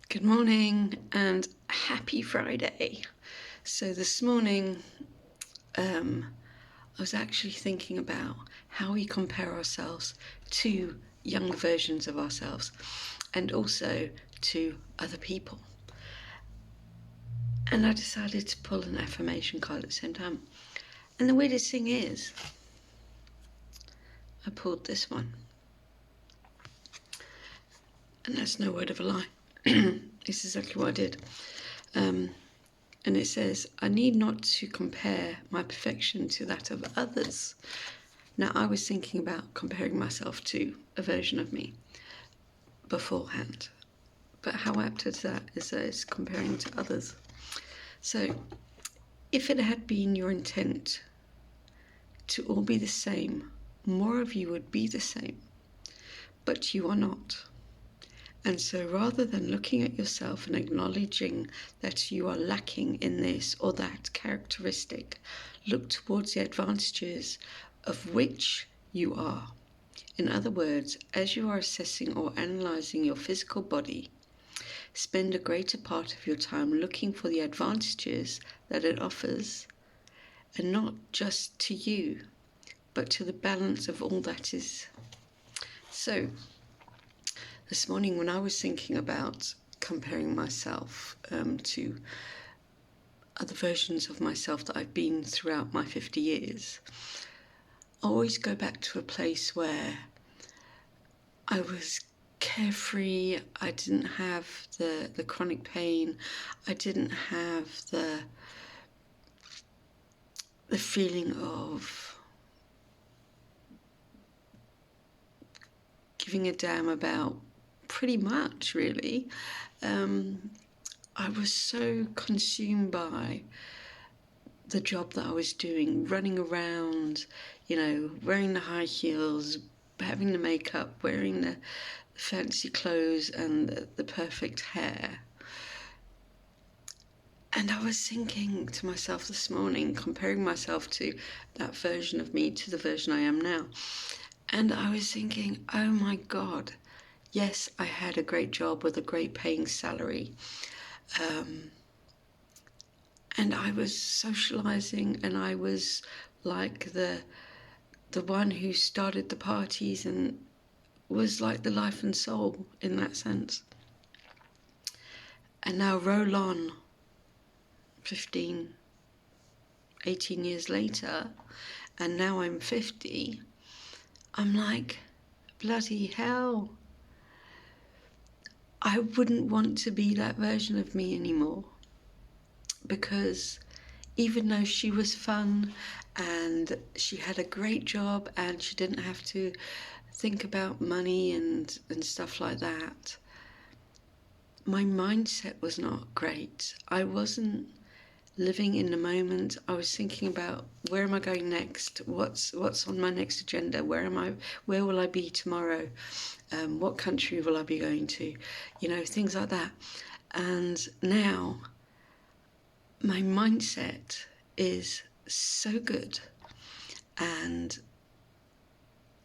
Good morning and happy Friday. So this morning, I was actually thinking about how we compare ourselves to younger versions of ourselves and also to other people. And I decided to pull an affirmation card at the same time. And the weirdest thing is, I pulled this one. And that's no word of a lie. It's exactly what I did. And it says, I need not to compare my perfection to that of others. Now, I was thinking about comparing myself to a version of me beforehand. But how apt is that? Is that it's comparing to others. So, if it had been your intent to all be the same, more of you would be the same. But you are not. And so rather than looking at yourself and acknowledging that you are lacking in this or that characteristic, look towards the advantages of which you are. In other words, as you are assessing or analysing your physical body, spend a greater part of your time looking for the advantages that it offers, and not just to you, but to the balance of all that is. So, this morning when I was thinking about comparing myself to other versions of myself that I've been throughout my 50 years, I always go back to a place where I was carefree. I didn't have the chronic pain. I didn't have the feeling of giving a damn about pretty much, really. I was so consumed by the job that I was doing, running around, wearing the high heels, having the makeup, wearing the fancy clothes and the perfect hair. And I was thinking to myself this morning, comparing myself to that version of me to the version I am now. And I was thinking, oh my God, yes, I had a great job with a great paying salary. And I was socializing, and I was like the one who started the parties and was like the life and soul in that sense. And now roll on 15, 18 years later, and now I'm 50, I'm like, bloody hell. I wouldn't want to be that version of me anymore, because even though she was fun and she had a great job and she didn't have to think about money and stuff like that, my mindset was not great. I wasn't living in the moment. I was thinking about, where am I going next? What's on my next agenda? Where will I be tomorrow? What country will I be going to? Things like that. And now my mindset is so good, and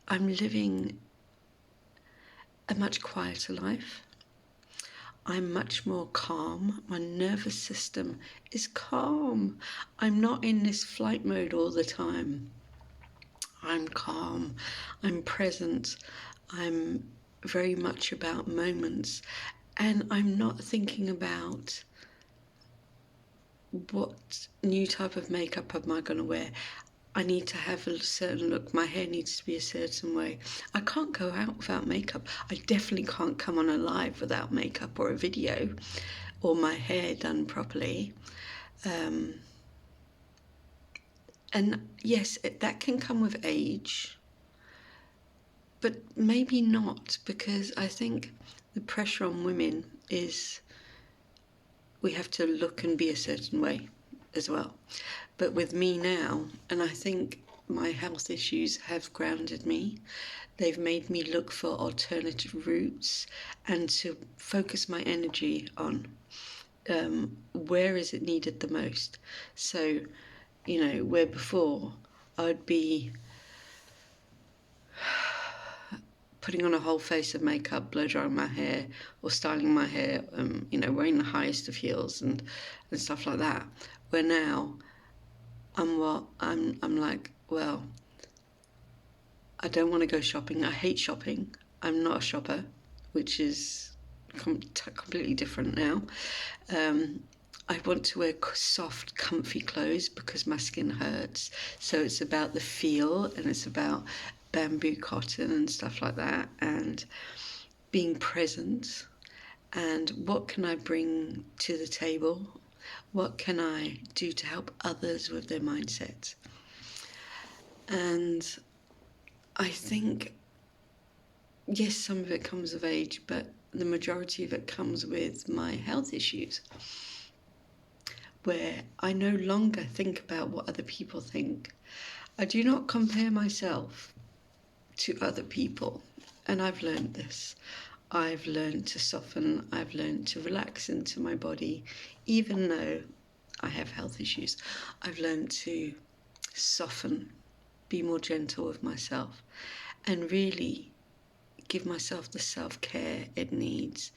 I'm living a much quieter life. I'm much more calm. My nervous system is calm. I'm not in this flight mode all the time. I'm calm. I'm present. I'm very much about moments. And I'm not thinking about what new type of makeup am I going to wear. I need to have a certain look. My hair needs to be a certain way. I can't go out without makeup. I definitely can't come on a live without makeup or a video or my hair done properly. And yes, that can come with age, but maybe not, because I think the pressure on women is we have to look and be a certain way as well. But with me now, and I think my health issues have grounded me. They've made me look for alternative routes and to focus my energy on where is it needed the most. So, where before I'd be putting on a whole face of makeup, blow drying my hair, or styling my hair, wearing the highest of heels and stuff like that. Where now I'm like, well, I don't want to go shopping. I hate shopping. I'm not a shopper, which is completely different now. I want to wear soft, comfy clothes because my skin hurts. So it's about the feel, and it's about bamboo cotton and stuff like that, and being present. And what can I bring to the table? What can I do to help others with their mindset? And I think, yes, some of it comes of age, but the majority of it comes with my health issues, where I no longer think about what other people think. I do not compare myself to other people, and I've learned this. I've learned to soften, I've learned to relax into my body, even though I have health issues. I've learned to soften, be more gentle with myself, and really give myself the self-care it needs,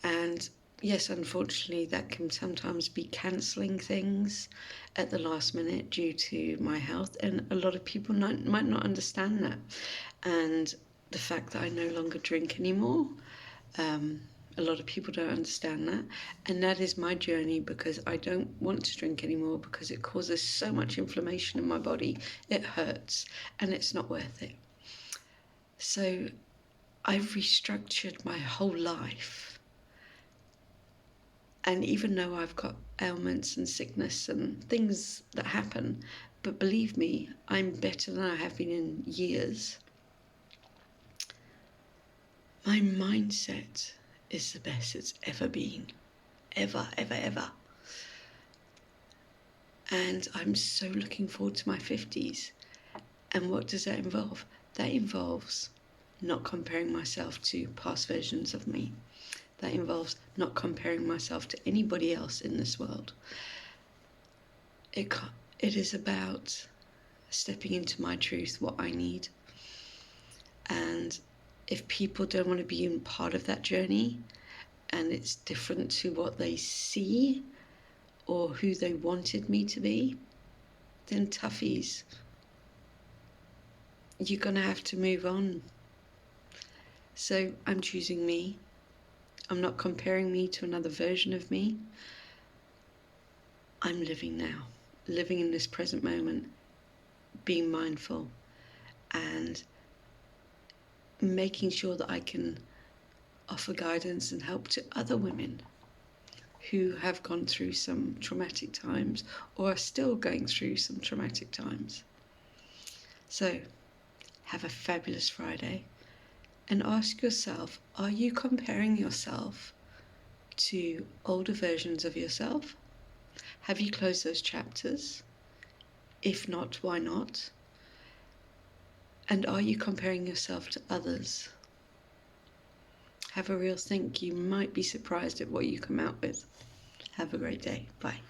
and yes, unfortunately, that can sometimes be cancelling things at the last minute due to my health, and a lot of people might not understand that. And the fact that I no longer drink anymore, a lot of people don't understand that, and that is my journey, because I don't want to drink anymore because it causes so much inflammation in my body. It hurts, and it's not worth it. So I've restructured my whole life. And even though I've got ailments and sickness and things that happen, but believe me, I'm better than I have been in years. My mindset is the best it's ever been. Ever, ever, ever. And I'm so looking forward to my 50s. And what does that involve? That involves not comparing myself to past versions of me. That involves not comparing myself to anybody else in this world. It is about stepping into my truth, what I need. And if people don't want to be in part of that journey, and it's different to what they see or who they wanted me to be, then toughies. You're going to have to move on. So I'm choosing me. I'm not comparing me to another version of me. I'm living now, living in this present moment, being mindful, and making sure that I can offer guidance and help to other women who have gone through some traumatic times or are still going through some traumatic times. So, have a fabulous Friday. And ask yourself, are you comparing yourself to older versions of yourself? Have you closed those chapters? If not, why not? And are you comparing yourself to others? Have a real think. You might be surprised at what you come out with. Have a great day. Bye.